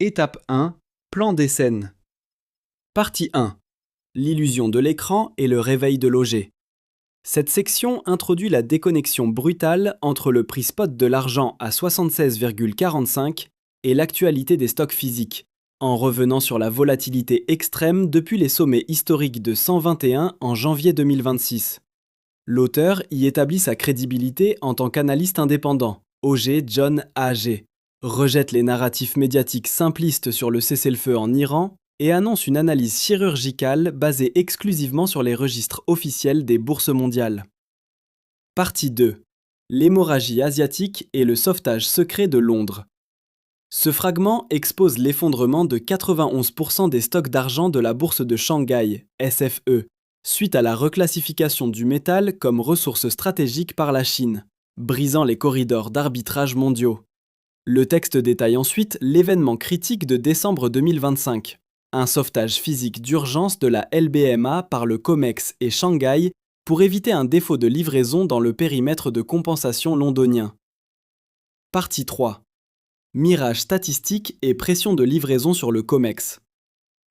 Étape 1. Plan des scènes. Partie 1. L'illusion de l'écran et le réveil de l'auger. Cette section introduit la déconnexion brutale entre le prix spot de l'argent à 76,45 et l'actualité des stocks physiques, en revenant sur la volatilité extrême depuis les sommets historiques de 121 en janvier 2026. L'auteur y établit sa crédibilité en tant qu'analyste indépendant, Auger John A.G., rejette les narratifs médiatiques simplistes sur le cessez-le-feu en Iran et annonce une analyse chirurgicale basée exclusivement sur les registres officiels des bourses mondiales. Partie 2. L'hémorragie asiatique et le sauvetage secret de Londres. Ce fragment expose l'effondrement de 91% des stocks d'argent de la bourse de Shanghai, SFE, suite à la reclassification du métal comme ressource stratégique par la Chine, brisant les corridors d'arbitrage mondiaux. Le texte détaille ensuite l'événement critique de décembre 2025, un sauvetage physique d'urgence de la LBMA par le COMEX et Shanghai pour éviter un défaut de livraison dans le périmètre de compensation londonien. Partie 3. Mirage statistique et pression de livraison sur le COMEX.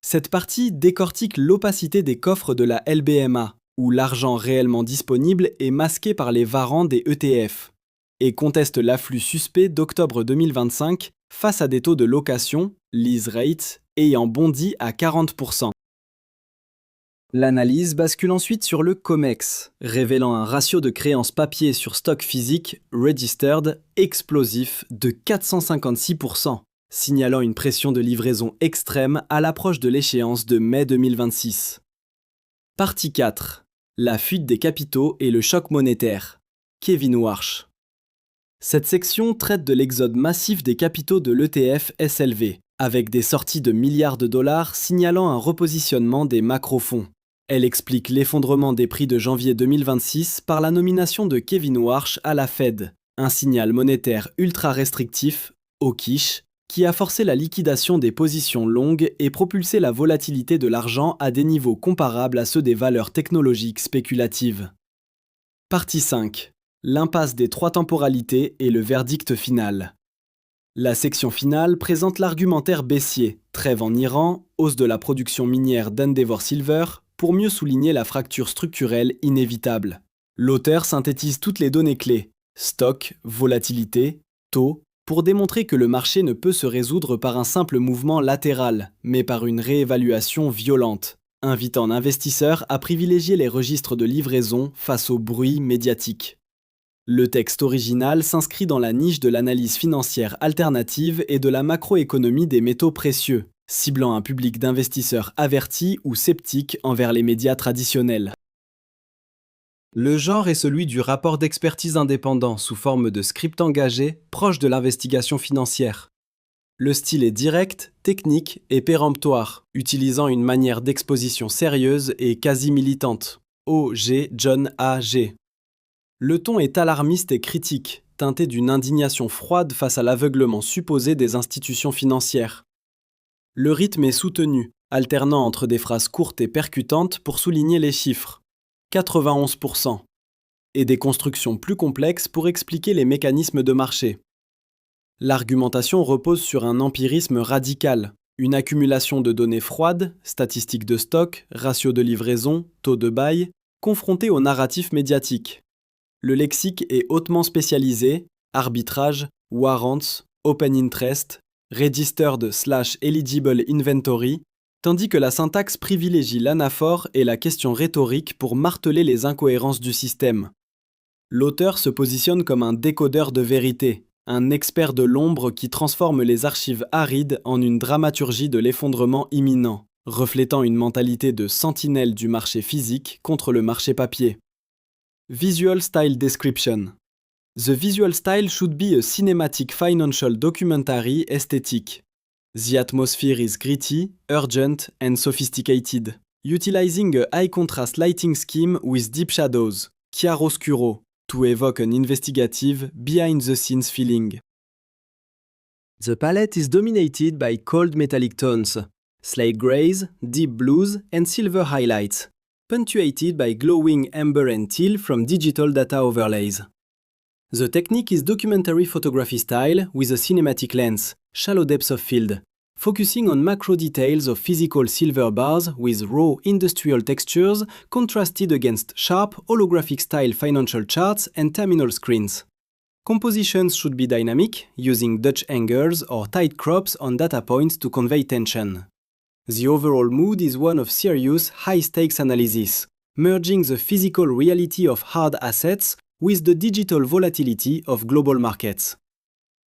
Cette partie décortique l'opacité des coffres de la LBMA, où l'argent réellement disponible est masqué par les varants des ETF, et conteste l'afflux suspect d'octobre 2025 face à des taux de location, lease rate, ayant bondi à 40%. L'analyse bascule ensuite sur le COMEX, révélant un ratio de créances papier sur stock physique, registered, explosif de 456%, signalant une pression de livraison extrême à l'approche de l'échéance de mai 2026. Partie 4. La fuite des capitaux et le choc monétaire. Kevin Warsh. Cette section traite de l'exode massif des capitaux de l'ETF SLV, avec des sorties de milliards de dollars signalant un repositionnement des macro-fonds. Elle explique l'effondrement des prix de janvier 2026 par la nomination de Kevin Warsh à la Fed, un signal monétaire ultra restrictif, hawkish, qui a forcé la liquidation des positions longues et propulsé la volatilité de l'argent à des niveaux comparables à ceux des valeurs technologiques spéculatives. Partie 5. L'impasse des trois temporalités et le verdict final. La section finale présente l'argumentaire baissier, trêve en Iran, hausse de la production minière d'Endeavour Silver, pour mieux souligner la fracture structurelle inévitable. L'auteur synthétise toutes les données clés, stock, volatilité, taux, pour démontrer que le marché ne peut se résoudre par un simple mouvement latéral, mais par une réévaluation violente, invitant l'investisseur à privilégier les registres de livraison face au bruit médiatique. Le texte original s'inscrit dans la niche de l'analyse financière alternative et de la macroéconomie des métaux précieux, ciblant un public d'investisseurs avertis ou sceptiques envers les médias traditionnels. Le genre est celui du rapport d'expertise indépendant sous forme de script engagé, proche de l'investigation financière. Le style est direct, technique et péremptoire, utilisant une manière d'exposition sérieuse et quasi militante. O.G. John A.G. Le ton est alarmiste et critique, teinté d'une indignation froide face à l'aveuglement supposé des institutions financières. Le rythme est soutenu, alternant entre des phrases courtes et percutantes pour souligner les chiffres, 91%, et des constructions plus complexes pour expliquer les mécanismes de marché. L'argumentation repose sur un empirisme radical, une accumulation de données froides, statistiques de stock, ratios de livraison, taux de bail, confrontées au narratif médiatique. Le lexique est hautement spécialisé, arbitrage, warrants, open interest, registered/eligible inventory, tandis que la syntaxe privilégie l'anaphore et la question rhétorique pour marteler les incohérences du système. L'auteur se positionne comme un décodeur de vérité, un expert de l'ombre qui transforme les archives arides en une dramaturgie de l'effondrement imminent, reflétant une mentalité de sentinelle du marché physique contre le marché papier. Visual Style Description. The visual style should be a cinematic financial documentary aesthetic. The atmosphere is gritty, urgent and sophisticated, utilizing a high contrast lighting scheme with deep shadows, chiaroscuro, to evoke an investigative, behind-the-scenes feeling. The palette is dominated by cold metallic tones, slate grays, deep blues and silver highlights, punctuated by glowing amber and teal from digital data overlays. The technique is documentary photography style with a cinematic lens, shallow depth of field, focusing on macro details of physical silver bars with raw industrial textures contrasted against sharp holographic style financial charts and terminal screens. Compositions should be dynamic, using Dutch angles or tight crops on data points to convey tension. The overall mood is one of serious, high-stakes analysis, merging the physical reality of hard assets with the digital volatility of global markets.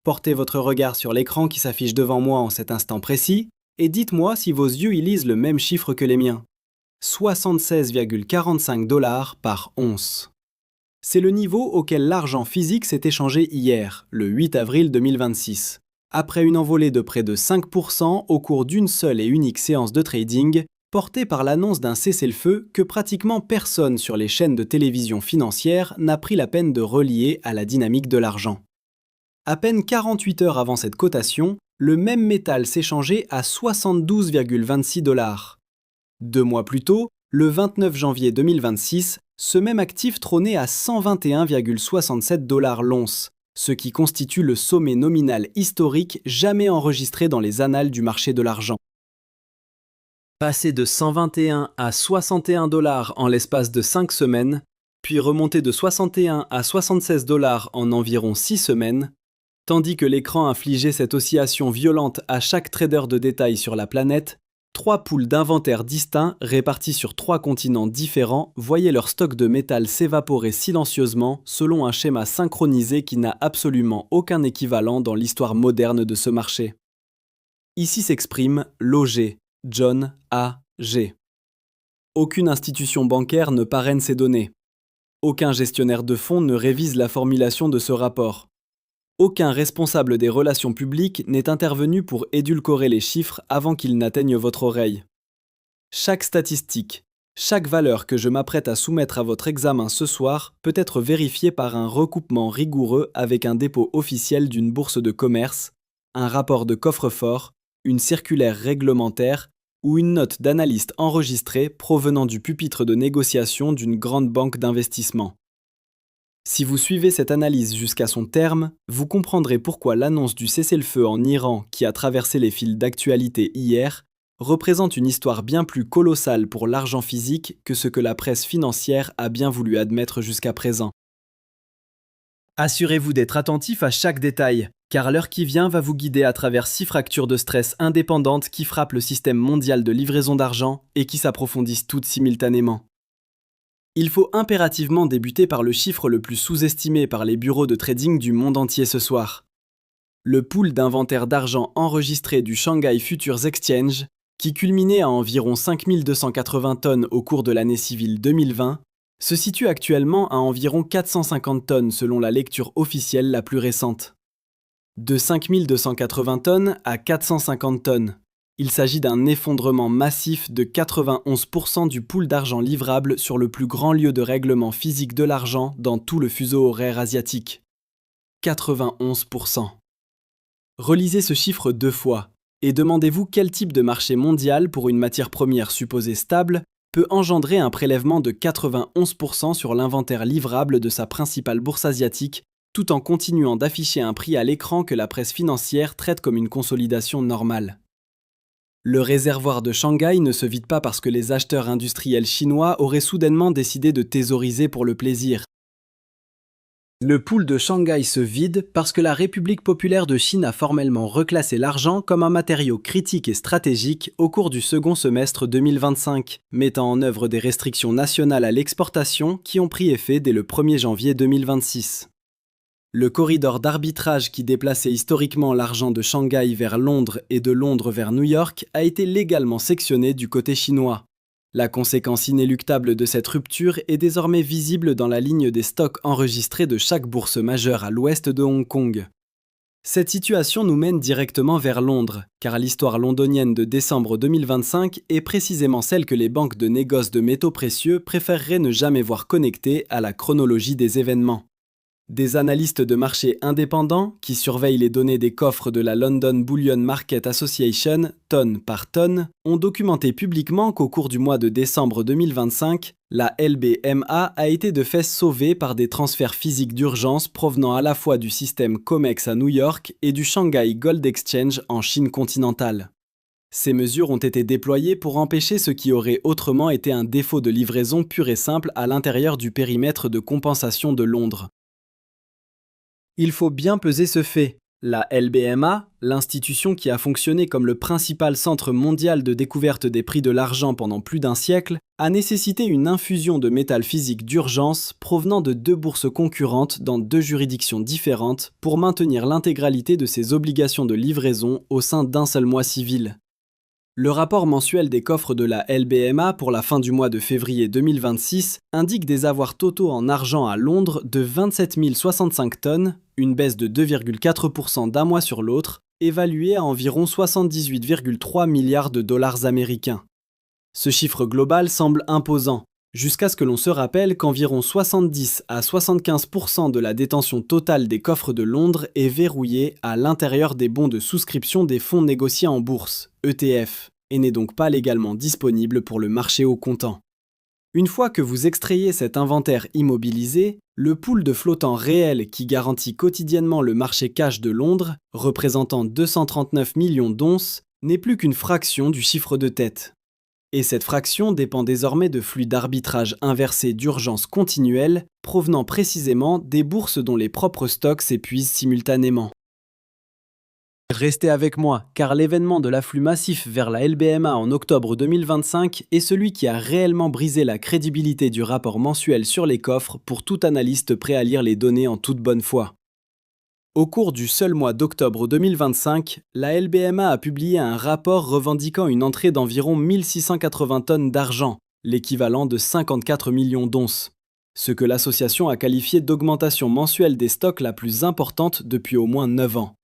Portez votre regard sur l'écran qui s'affiche devant moi en cet instant précis et dites-moi si vos yeux y lisent le même chiffre que les miens. 76,45 $ par once. C'est le niveau auquel l'argent physique s'est échangé hier, le 8 avril 2026, après une envolée de près de 5% au cours d'une seule et unique séance de trading, portée par l'annonce d'un cessez-le-feu que pratiquement personne sur les chaînes de télévision financière n'a pris la peine de relier à la dynamique de l'argent. À peine 48 heures avant cette cotation, le même métal s'échangeait à 72,26 $. 2 mois plus tôt, le 29 janvier 2026, ce même actif trônait à 121,67 $ l'once, ce qui constitue le sommet nominal historique jamais enregistré dans les annales du marché de l'argent. Passer de 121 à 61 $ en l'espace de 5 semaines, puis remonter de 61 à 76 $ en environ 6 semaines, tandis que l'écran infligeait cette oscillation violente à chaque trader de détail sur la planète, 3 pools d'inventaires distincts répartis sur 3 continents différents voyaient leur stock de métal s'évaporer silencieusement selon un schéma synchronisé qui n'a absolument aucun équivalent dans l'histoire moderne de ce marché. Ici s'exprime l'OG, John A. G. Aucune institution bancaire ne parraine ces données. Aucun gestionnaire de fonds ne révise la formulation de ce rapport. Aucun responsable des relations publiques n'est intervenu pour édulcorer les chiffres avant qu'ils n'atteignent votre oreille. Chaque statistique, chaque valeur que je m'apprête à soumettre à votre examen ce soir peut être vérifiée par un recoupement rigoureux avec un dépôt officiel d'une bourse de commerce, un rapport de coffre-fort, une circulaire réglementaire ou une note d'analyste enregistrée provenant du pupitre de négociation d'une grande banque d'investissement. Si vous suivez cette analyse jusqu'à son terme, vous comprendrez pourquoi l'annonce du cessez-le-feu en Iran qui a traversé les fils d'actualité hier représente une histoire bien plus colossale pour l'argent physique que ce que la presse financière a bien voulu admettre jusqu'à présent. Assurez-vous d'être attentif à chaque détail, car l'heure qui vient va vous guider à travers 6 fractures de stress indépendantes qui frappent le système mondial de livraison d'argent et qui s'approfondissent toutes simultanément. Il faut impérativement débuter par le chiffre le plus sous-estimé par les bureaux de trading du monde entier ce soir. Le pool d'inventaire d'argent enregistré du Shanghai Futures Exchange, qui culminait à environ 5280 tonnes au cours de l'année civile 2020, se situe actuellement à environ 450 tonnes selon la lecture officielle la plus récente. De 5280 tonnes à 450 tonnes. Il s'agit d'un effondrement massif de 91% du pool d'argent livrable sur le plus grand lieu de règlement physique de l'argent dans tout le fuseau horaire asiatique. 91%. Relisez ce chiffre 2 fois et demandez-vous quel type de marché mondial pour une matière première supposée stable peut engendrer un prélèvement de 91% sur l'inventaire livrable de sa principale bourse asiatique tout en continuant d'afficher un prix à l'écran que la presse financière traite comme une consolidation normale. Le réservoir de Shanghai ne se vide pas parce que les acheteurs industriels chinois auraient soudainement décidé de thésauriser pour le plaisir. Le pool de Shanghai se vide parce que la République populaire de Chine a formellement reclassé l'argent comme un matériau critique et stratégique au cours du second semestre 2025, mettant en œuvre des restrictions nationales à l'exportation qui ont pris effet dès le 1er janvier 2026. Le corridor d'arbitrage qui déplaçait historiquement l'argent de Shanghai vers Londres et de Londres vers New York a été légalement sectionné du côté chinois. La conséquence inéluctable de cette rupture est désormais visible dans la ligne des stocks enregistrés de chaque bourse majeure à l'ouest de Hong Kong. Cette situation nous mène directement vers Londres, car l'histoire londonienne de décembre 2025 est précisément celle que les banques de négoce de métaux précieux préféreraient ne jamais voir connectée à la chronologie des événements. Des analystes de marché indépendants, qui surveillent les données des coffres de la London Bullion Market Association, tonne par tonne, ont documenté publiquement qu'au cours du mois de décembre 2025, la LBMA a été de fait sauvée par des transferts physiques d'urgence provenant à la fois du système COMEX à New York et du Shanghai Gold Exchange en Chine continentale. Ces mesures ont été déployées pour empêcher ce qui aurait autrement été un défaut de livraison pur et simple à l'intérieur du périmètre de compensation de Londres. Il faut bien peser ce fait. La LBMA, l'institution qui a fonctionné comme le principal centre mondial de découverte des prix de l'argent pendant plus d'un siècle, a nécessité une infusion de métal physique d'urgence provenant de 2 bourses concurrentes dans 2 juridictions différentes pour maintenir l'intégralité de ses obligations de livraison au sein d'un seul mois civil. Le rapport mensuel des coffres de la LBMA pour la fin du mois de février 2026 indique des avoirs totaux en argent à Londres de 27 065 tonnes, une baisse de 2,4% d'un mois sur l'autre, évaluée à environ 78,3 milliards de dollars américains. Ce chiffre global semble imposant, jusqu'à ce que l'on se rappelle qu'environ 70 à 75% de la détention totale des coffres de Londres est verrouillée à l'intérieur des bons de souscription des fonds négociés en bourse, ETF, et n'est donc pas légalement disponible pour le marché au comptant. Une fois que vous extrayez cet inventaire immobilisé, le pool de flottants réel qui garantit quotidiennement le marché cash de Londres, représentant 239 millions d'onces, n'est plus qu'une fraction du chiffre de tête. Et cette fraction dépend désormais de flux d'arbitrage inversé d'urgence continuelle, provenant précisément des bourses dont les propres stocks s'épuisent simultanément. Restez avec moi, car l'événement de l'afflux massif vers la LBMA en octobre 2025 est celui qui a réellement brisé la crédibilité du rapport mensuel sur les coffres pour tout analyste prêt à lire les données en toute bonne foi. Au cours du seul mois d'octobre 2025, la LBMA a publié un rapport revendiquant une entrée d'environ 1680 tonnes d'argent, l'équivalent de 54 millions d'onces, ce que l'association a qualifié d'augmentation mensuelle des stocks la plus importante depuis au moins 9 ans.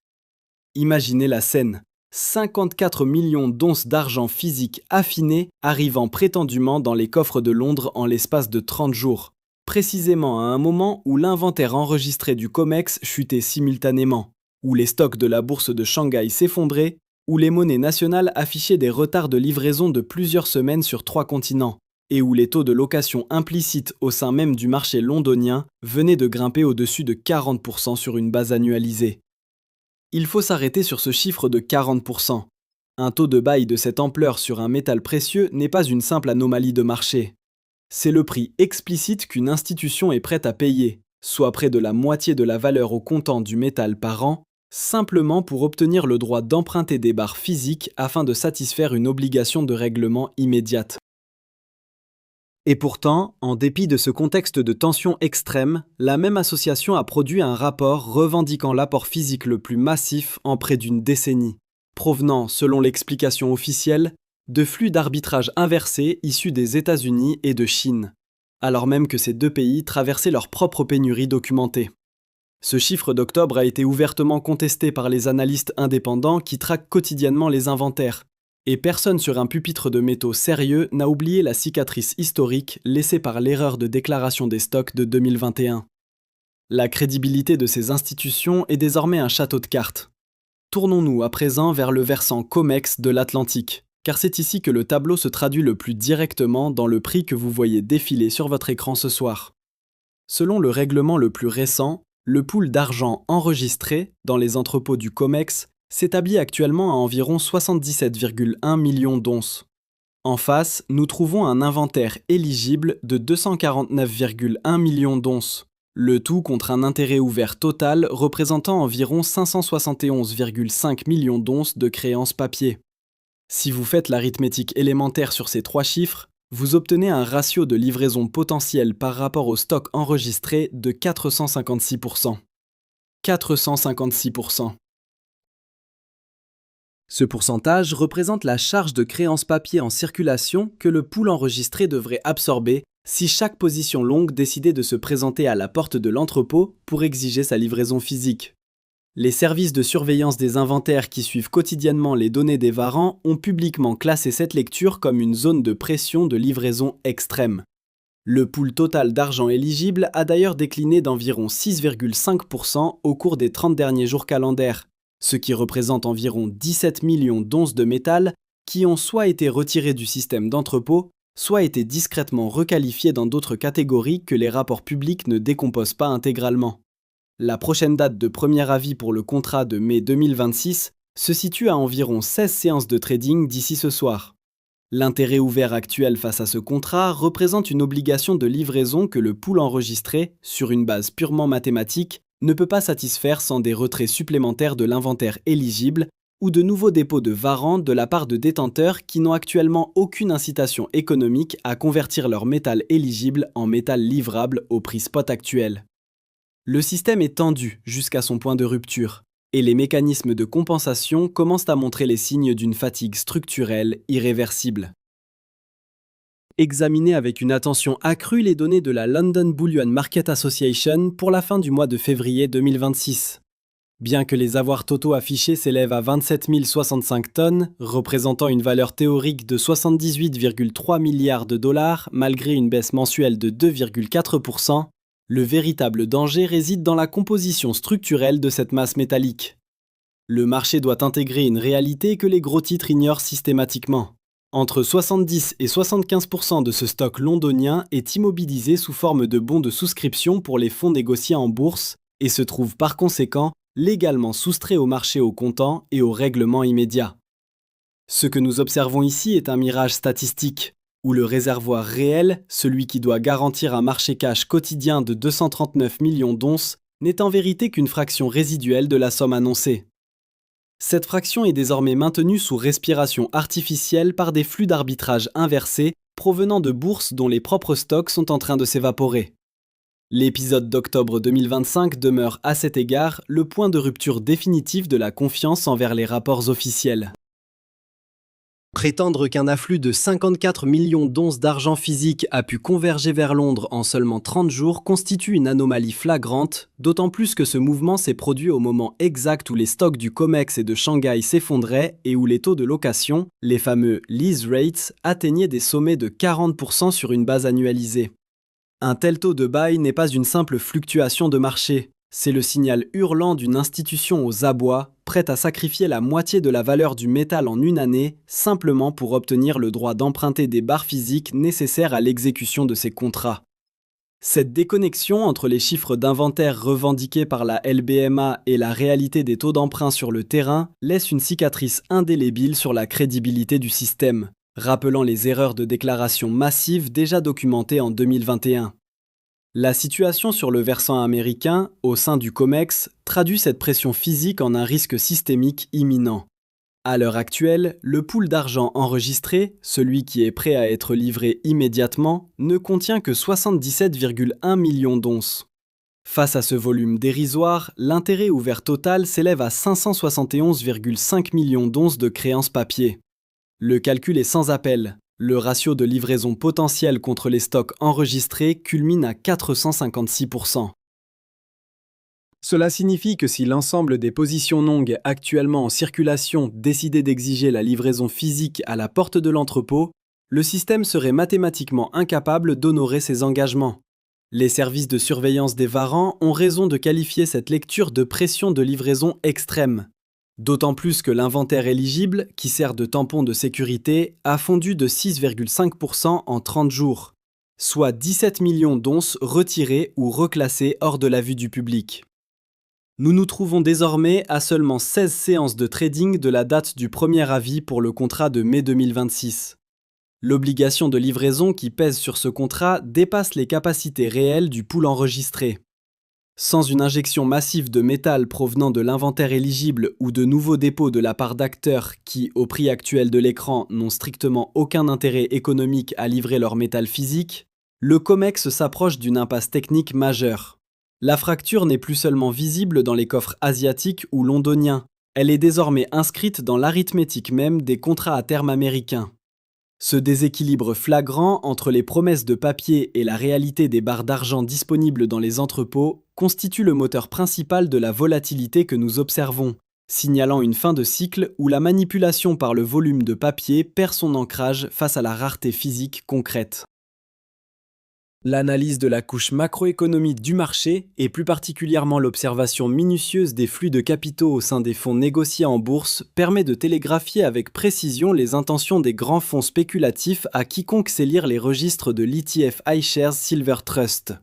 Imaginez la scène, 54 millions d'onces d'argent physique affiné arrivant prétendument dans les coffres de Londres en l'espace de 30 jours. Précisément à un moment où l'inventaire enregistré du COMEX chutait simultanément, où les stocks de la bourse de Shanghai s'effondraient, où les monnaies nationales affichaient des retards de livraison de plusieurs semaines sur 3 continents, et où les taux de location implicites au sein même du marché londonien venaient de grimper au-dessus de 40% sur une base annualisée. Il faut s'arrêter sur ce chiffre de 40%. Un taux de bail de cette ampleur sur un métal précieux n'est pas une simple anomalie de marché. C'est le prix explicite qu'une institution est prête à payer, soit près de la moitié de la valeur au comptant du métal par an, simplement pour obtenir le droit d'emprunter des barres physiques afin de satisfaire une obligation de règlement immédiate. Et pourtant, en dépit de ce contexte de tension extrême, la même association a produit un rapport revendiquant l'apport physique le plus massif en près d'une décennie, provenant, selon l'explication officielle, de flux d'arbitrage inversés issus des États-Unis et de Chine, alors même que ces 2 pays traversaient leur propre pénurie documentée. Ce chiffre d'octobre a été ouvertement contesté par les analystes indépendants qui traquent quotidiennement les inventaires, et personne sur un pupitre de métaux sérieux n'a oublié la cicatrice historique laissée par l'erreur de déclaration des stocks de 2021. La crédibilité de ces institutions est désormais un château de cartes. Tournons-nous à présent vers le versant COMEX de l'Atlantique, car c'est ici que le tableau se traduit le plus directement dans le prix que vous voyez défiler sur votre écran ce soir. Selon le règlement le plus récent, le pool d'argent enregistré dans les entrepôts du COMEX s'établit actuellement à environ 77,1 millions d'onces. En face, nous trouvons un inventaire éligible de 249,1 millions d'onces, le tout contre un intérêt ouvert total représentant environ 571,5 millions d'onces de créances papier. Si vous faites l'arithmétique élémentaire sur ces 3 chiffres, vous obtenez un ratio de livraison potentiel par rapport au stock enregistré de 456%. 456%. Ce pourcentage représente la charge de créances papier en circulation que le pool enregistré devrait absorber si chaque position longue décidait de se présenter à la porte de l'entrepôt pour exiger sa livraison physique. Les services de surveillance des inventaires qui suivent quotidiennement les données des varants ont publiquement classé cette lecture comme une zone de pression de livraison extrême. Le pool total d'argent éligible a d'ailleurs décliné d'environ 6,5% au cours des 30 derniers jours calendaires, ce qui représente environ 17 millions d'onces de métal qui ont soit été retirées du système d'entrepôt, soit été discrètement requalifiées dans d'autres catégories que les rapports publics ne décomposent pas intégralement. La prochaine date de premier avis pour le contrat de mai 2026 se situe à environ 16 séances de trading d'ici ce soir. L'intérêt ouvert actuel face à ce contrat représente une obligation de livraison que le pool enregistré, sur une base purement mathématique, ne peut pas satisfaire sans des retraits supplémentaires de l'inventaire éligible ou de nouveaux dépôts de varants de la part de détenteurs qui n'ont actuellement aucune incitation économique à convertir leur métal éligible en métal livrable au prix spot actuel. Le système est tendu jusqu'à son point de rupture, et les mécanismes de compensation commencent à montrer les signes d'une fatigue structurelle irréversible. Examinez avec une attention accrue les données de la London Bullion Market Association pour la fin du mois de février 2026. Bien que les avoirs totaux affichés s'élèvent à 27 065 tonnes, représentant une valeur théorique de 78,3 milliards de dollars malgré une baisse mensuelle de 2,4%, le véritable danger réside dans la composition structurelle de cette masse métallique. Le marché doit intégrer une réalité que les gros titres ignorent systématiquement. Entre 70 et 75% de ce stock londonien est immobilisé sous forme de bons de souscription pour les fonds négociés en bourse et se trouve par conséquent légalement soustrait au marché au comptant et au règlement immédiat. Ce que nous observons ici est un mirage statistique, où le réservoir réel, celui qui doit garantir un marché cash quotidien de 239 millions d'onces, n'est en vérité qu'une fraction résiduelle de la somme annoncée. Cette fraction est désormais maintenue sous respiration artificielle par des flux d'arbitrage inversés provenant de bourses dont les propres stocks sont en train de s'évaporer. L'épisode d'octobre 2025 demeure à cet égard le point de rupture définitif de la confiance envers les rapports officiels. Prétendre qu'un afflux de 54 millions d'onces d'argent physique a pu converger vers Londres en seulement 30 jours constitue une anomalie flagrante, d'autant plus que ce mouvement s'est produit au moment exact où les stocks du COMEX et de Shanghai s'effondraient et où les taux de location, les fameux lease rates, atteignaient des sommets de 40% sur une base annualisée. Un tel taux de buy n'est pas une simple fluctuation de marché, c'est le signal hurlant d'une institution aux abois, prête à sacrifier la moitié de la valeur du métal en une année, simplement pour obtenir le droit d'emprunter des barres physiques nécessaires à l'exécution de ses contrats. Cette déconnexion entre les chiffres d'inventaire revendiqués par la LBMA et la réalité des taux d'emprunt sur le terrain laisse une cicatrice indélébile sur la crédibilité du système, rappelant les erreurs de déclaration massives déjà documentées en 2021. La situation sur le versant américain, au sein du COMEX, traduit cette pression physique en un risque systémique imminent. À l'heure actuelle, le pool d'argent enregistré, celui qui est prêt à être livré immédiatement, ne contient que 77,1 millions d'onces. Face à ce volume dérisoire, l'intérêt ouvert total s'élève à 571,5 millions d'onces de créances papier. Le calcul est sans appel. Le ratio de livraison potentielle contre les stocks enregistrés culmine à 456%. Cela signifie que si l'ensemble des positions longues actuellement en circulation décidaient d'exiger la livraison physique à la porte de l'entrepôt, le système serait mathématiquement incapable d'honorer ses engagements. Les services de surveillance des varants ont raison de qualifier cette lecture de pression de livraison extrême. D'autant plus que l'inventaire éligible, qui sert de tampon de sécurité, a fondu de 6,5% en 30 jours, soit 17 millions d'onces retirées ou reclassées hors de la vue du public. Nous nous trouvons désormais à seulement 16 séances de trading de la date du premier avis pour le contrat de mai 2026. L'obligation de livraison qui pèse sur ce contrat dépasse les capacités réelles du pool enregistré. Sans une injection massive de métal provenant de l'inventaire éligible ou de nouveaux dépôts de la part d'acteurs qui, au prix actuel de l'écran, n'ont strictement aucun intérêt économique à livrer leur métal physique, le COMEX s'approche d'une impasse technique majeure. La fracture n'est plus seulement visible dans les coffres asiatiques ou londoniens, elle est désormais inscrite dans l'arithmétique même des contrats à terme américains. Ce déséquilibre flagrant entre les promesses de papier et la réalité des barres d'argent disponibles dans les entrepôts constitue le moteur principal de la volatilité que nous observons, signalant une fin de cycle où la manipulation par le volume de papier perd son ancrage face à la rareté physique concrète. L'analyse de la couche macroéconomique du marché, et plus particulièrement l'observation minutieuse des flux de capitaux au sein des fonds négociés en bourse, permet de télégraphier avec précision les intentions des grands fonds spéculatifs à quiconque sait lire les registres de l'ETF iShares Silver Trust.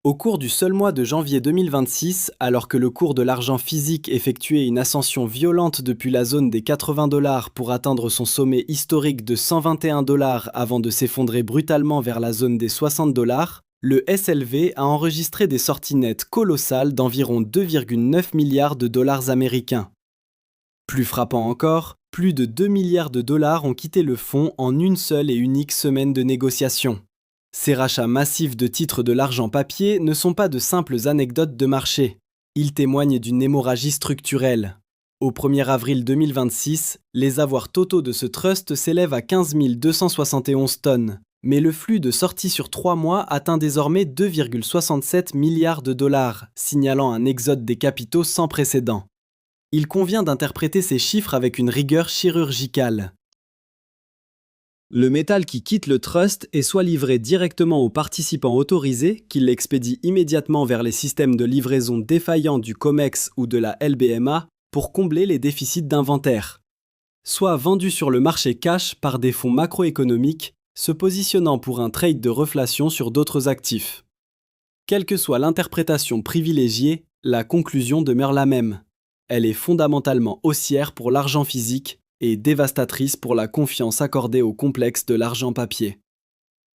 Au cours du seul mois de janvier 2026, alors que le cours de l'argent physique effectuait une ascension violente depuis la zone des 80 $ pour atteindre son sommet historique de 121 $ avant de s'effondrer brutalement vers la zone des 60 $, le SLV a enregistré des sorties nettes colossales d'environ 2,9 milliards de dollars américains. Plus frappant encore, plus de 2 milliards de dollars ont quitté le fonds en une seule et unique semaine de négociation. Ces rachats massifs de titres de l'argent papier ne sont pas de simples anecdotes de marché. Ils témoignent d'une hémorragie structurelle. Au 1er avril 2026, les avoirs totaux de ce trust s'élèvent à 15 271 tonnes, mais le flux de sorties sur 3 mois atteint désormais 2,67 milliards de dollars, signalant un exode des capitaux sans précédent. Il convient d'interpréter ces chiffres avec une rigueur chirurgicale. Le métal qui quitte le trust est soit livré directement aux participants autorisés, qui l'expédient immédiatement vers les systèmes de livraison défaillants du COMEX ou de la LBMA pour combler les déficits d'inventaire, soit vendu sur le marché cash par des fonds macroéconomiques se positionnant pour un trade de reflation sur d'autres actifs. Quelle que soit l'interprétation privilégiée, la conclusion demeure la même. Elle est fondamentalement haussière pour l'argent physique et dévastatrice pour la confiance accordée au complexe de l'argent papier.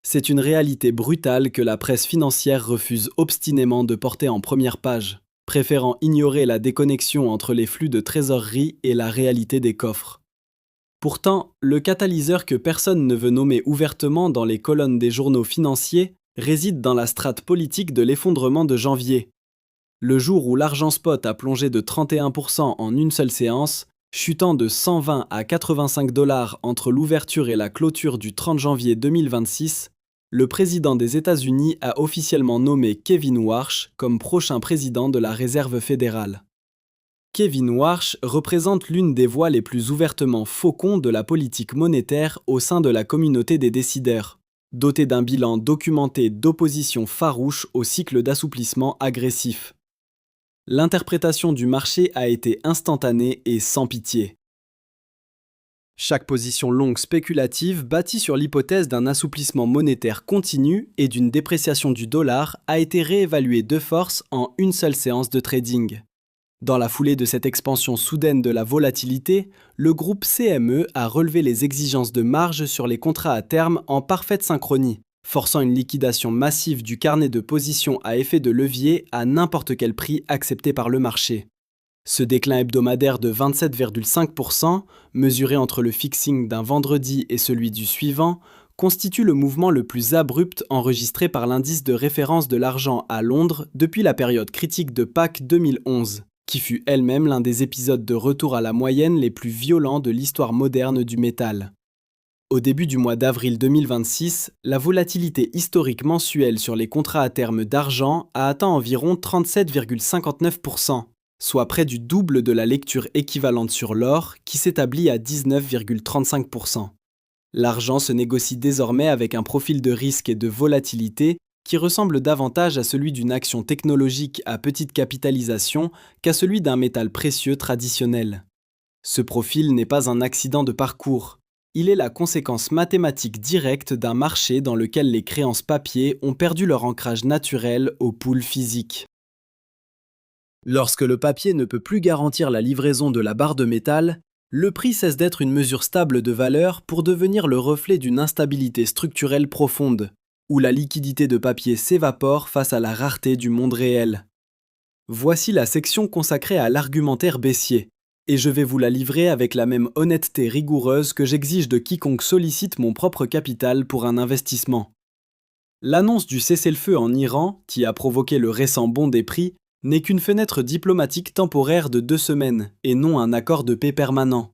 C'est une réalité brutale que la presse financière refuse obstinément de porter en première page, préférant ignorer la déconnexion entre les flux de trésorerie et la réalité des coffres. Pourtant, le catalyseur que personne ne veut nommer ouvertement dans les colonnes des journaux financiers réside dans la strate politique de l'effondrement de janvier. Le jour où l'argent spot a plongé de 31% en une seule séance, chutant de 120 à 85 $ entre l'ouverture et la clôture du 30 janvier 2026, le président des États-Unis a officiellement nommé Kevin Warsh comme prochain président de la Réserve fédérale. Kevin Warsh représente l'une des voix les plus ouvertement faucons de la politique monétaire au sein de la communauté des décideurs, doté d'un bilan documenté d'opposition farouche au cycle d'assouplissement agressif. L'interprétation du marché a été instantanée et sans pitié. Chaque position longue spéculative bâtie sur l'hypothèse d'un assouplissement monétaire continu et d'une dépréciation du dollar a été réévaluée de force en une seule séance de trading. Dans la foulée de cette expansion soudaine de la volatilité, le groupe CME a relevé les exigences de marge sur les contrats à terme en parfaite synchronie, forçant une liquidation massive du carnet de position à effet de levier à n'importe quel prix accepté par le marché. Ce déclin hebdomadaire de 27,5%, mesuré entre le fixing d'un vendredi et celui du suivant, constitue le mouvement le plus abrupt enregistré par l'indice de référence de l'argent à Londres depuis la période critique de Pâques 2011, qui fut elle-même l'un des épisodes de retour à la moyenne les plus violents de l'histoire moderne du métal. Au début du mois d'avril 2026, la volatilité historique mensuelle sur les contrats à terme d'argent a atteint environ 37,59%, soit près du double de la lecture équivalente sur l'or qui s'établit à 19,35%. L'argent se négocie désormais avec un profil de risque et de volatilité qui ressemble davantage à celui d'une action technologique à petite capitalisation qu'à celui d'un métal précieux traditionnel. Ce profil n'est pas un accident de parcours. Il est la conséquence mathématique directe d'un marché dans lequel les créances papier ont perdu leur ancrage naturel aux poules physiques. Lorsque le papier ne peut plus garantir la livraison de la barre de métal, le prix cesse d'être une mesure stable de valeur pour devenir le reflet d'une instabilité structurelle profonde, où la liquidité de papier s'évapore face à la rareté du monde réel. Voici la section consacrée à l'argumentaire baissier. Et je vais vous la livrer avec la même honnêteté rigoureuse que j'exige de quiconque sollicite mon propre capital pour un investissement. L'annonce du cessez-le-feu en Iran, qui a provoqué le récent bond des prix, n'est qu'une fenêtre diplomatique temporaire de 2 semaines, et non un accord de paix permanent.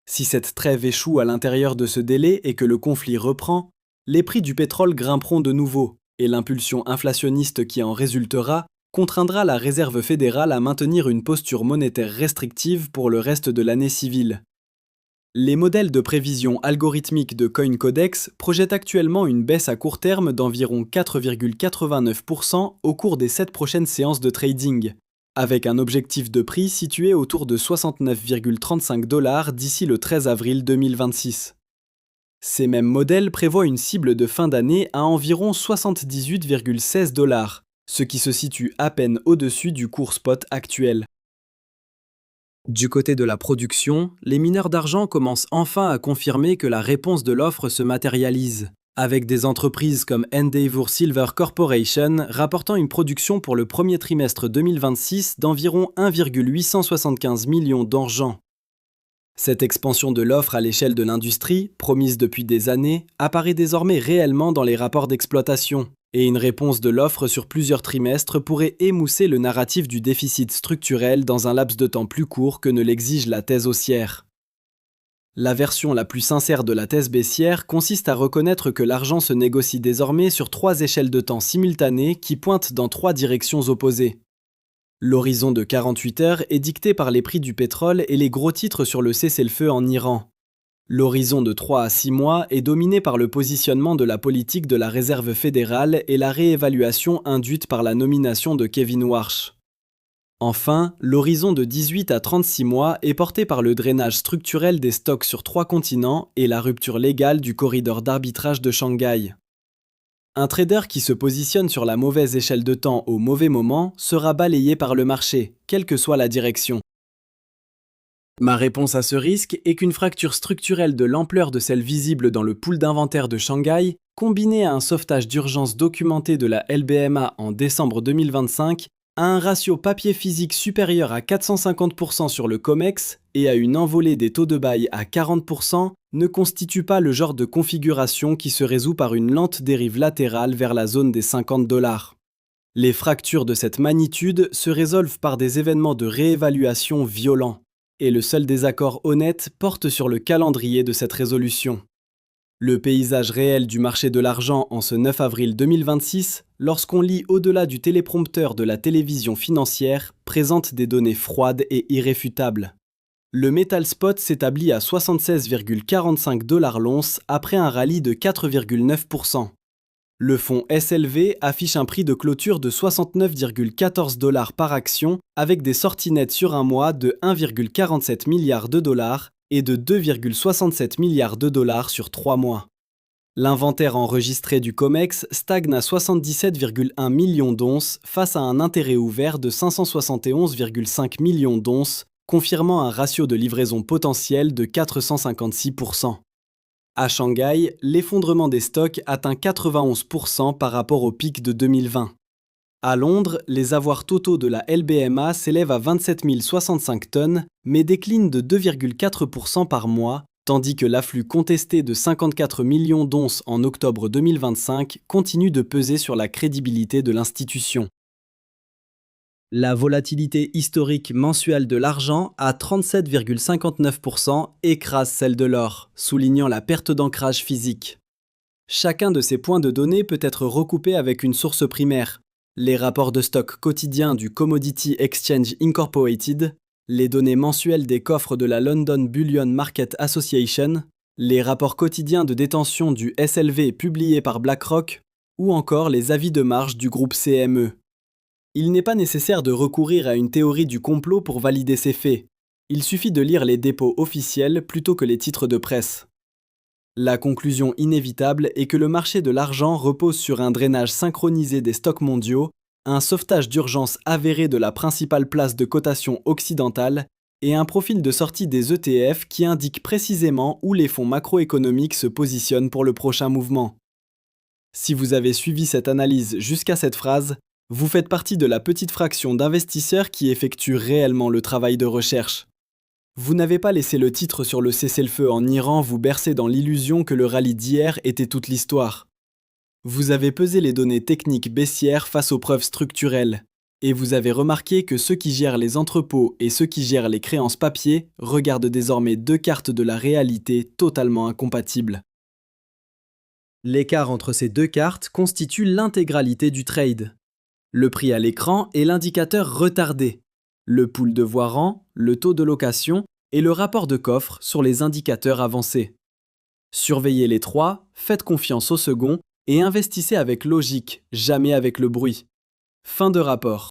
Si cette trêve échoue à l'intérieur de ce délai et que le conflit reprend, les prix du pétrole grimperont de nouveau, et l'impulsion inflationniste qui en résultera contraindra la Réserve fédérale à maintenir une posture monétaire restrictive pour le reste de l'année civile. Les modèles de prévision algorithmique de CoinCodex projettent actuellement une baisse à court terme d'environ 4,89% au cours des 7 prochaines séances de trading, avec un objectif de prix situé autour de 69,35 $ d'ici le 13 avril 2026. Ces mêmes modèles prévoient une cible de fin d'année à environ 78,16 $, ce qui se situe à peine au-dessus du cours spot actuel. Du côté de la production, les mineurs d'argent commencent enfin à confirmer que la réponse de l'offre se matérialise, avec des entreprises comme Endeavour Silver Corporation rapportant une production pour le premier trimestre 2026 d'environ 1,875 million d'argent. Cette expansion de l'offre à l'échelle de l'industrie, promise depuis des années, apparaît désormais réellement dans les rapports d'exploitation, et une réponse de l'offre sur plusieurs trimestres pourrait émousser le narratif du déficit structurel dans un laps de temps plus court que ne l'exige la thèse haussière. La version la plus sincère de la thèse baissière consiste à reconnaître que l'argent se négocie désormais sur 3 échelles de temps simultanées qui pointent dans 3 directions opposées. L'horizon de 48 heures est dicté par les prix du pétrole et les gros titres sur le cessez-le-feu en Iran. L'horizon de 3 à 6 mois est dominé par le positionnement de la politique de la Réserve fédérale et la réévaluation induite par la nomination de Kevin Warsh. Enfin, l'horizon de 18 à 36 mois est porté par le drainage structurel des stocks sur 3 continents et la rupture légale du corridor d'arbitrage de Shanghai. Un trader qui se positionne sur la mauvaise échelle de temps au mauvais moment sera balayé par le marché, quelle que soit la direction. Ma réponse à ce risque est qu'une fracture structurelle de l'ampleur de celle visible dans le pool d'inventaire de Shanghai, combinée à un sauvetage d'urgence documenté de la LBMA en décembre 2025, a un ratio papier physique supérieur à 450% sur le COMEX et à une envolée des taux de bail à 40%, ne constitue pas le genre de configuration qui se résout par une lente dérive latérale vers la zone des $50. Les fractures de cette magnitude se résolvent par des événements de réévaluation violents, et le seul désaccord honnête porte sur le calendrier de cette résolution. Le paysage réel du marché de l'argent en ce 9 avril 2026, lorsqu'on lit au-delà du téléprompteur de la télévision financière, présente des données froides et irréfutables. Le métal spot s'établit à 76,45$ l'once après un rallye de 4,9%. Le fonds SLV affiche un prix de clôture de 69,14$ par action avec des sorties nettes sur un mois de 1,47 milliard de dollars et de 2,67 milliards de dollars sur 3 mois. L'inventaire enregistré du COMEX stagne à 77,1 millions d'onces face à un intérêt ouvert de 571,5 millions d'onces, confirmant un ratio de livraison potentiel de 456%. À Shanghai, l'effondrement des stocks atteint 91% par rapport au pic de 2020. À Londres, les avoirs totaux de la LBMA s'élèvent à 27 065 tonnes, mais déclinent de 2,4% par mois, tandis que l'afflux contesté de 54 millions d'onces en octobre 2025 continue de peser sur la crédibilité de l'institution. La volatilité historique mensuelle de l'argent à 37,59% écrase celle de l'or, soulignant la perte d'ancrage physique. Chacun de ces points de données peut être recoupé avec une source primaire, les rapports de stock quotidiens du Commodity Exchange Incorporated, les données mensuelles des coffres de la London Bullion Market Association, les rapports quotidiens de détention du SLV publiés par BlackRock, ou encore les avis de marge du groupe CME. Il n'est pas nécessaire de recourir à une théorie du complot pour valider ces faits. Il suffit de lire les dépôts officiels plutôt que les titres de presse. La conclusion inévitable est que le marché de l'argent repose sur un drainage synchronisé des stocks mondiaux, un sauvetage d'urgence avéré de la principale place de cotation occidentale et un profil de sortie des ETF qui indique précisément où les fonds macroéconomiques se positionnent pour le prochain mouvement. Si vous avez suivi cette analyse jusqu'à cette phrase, vous faites partie de la petite fraction d'investisseurs qui effectuent réellement le travail de recherche. Vous n'avez pas laissé le titre sur le cessez-le-feu en Iran vous bercer dans l'illusion que le rallye d'hier était toute l'histoire. Vous avez pesé les données techniques baissières face aux preuves structurelles, et vous avez remarqué que ceux qui gèrent les entrepôts et ceux qui gèrent les créances papier regardent désormais 2 cartes de la réalité totalement incompatibles. L'écart entre ces 2 cartes constitue l'intégralité du trade. Le prix à l'écran est l'indicateur retardé. Le pool de voirant, le taux de location et le rapport de coffre sur les indicateurs avancés. Surveillez les 3, faites confiance au second et investissez avec logique, jamais avec le bruit. Fin de rapport.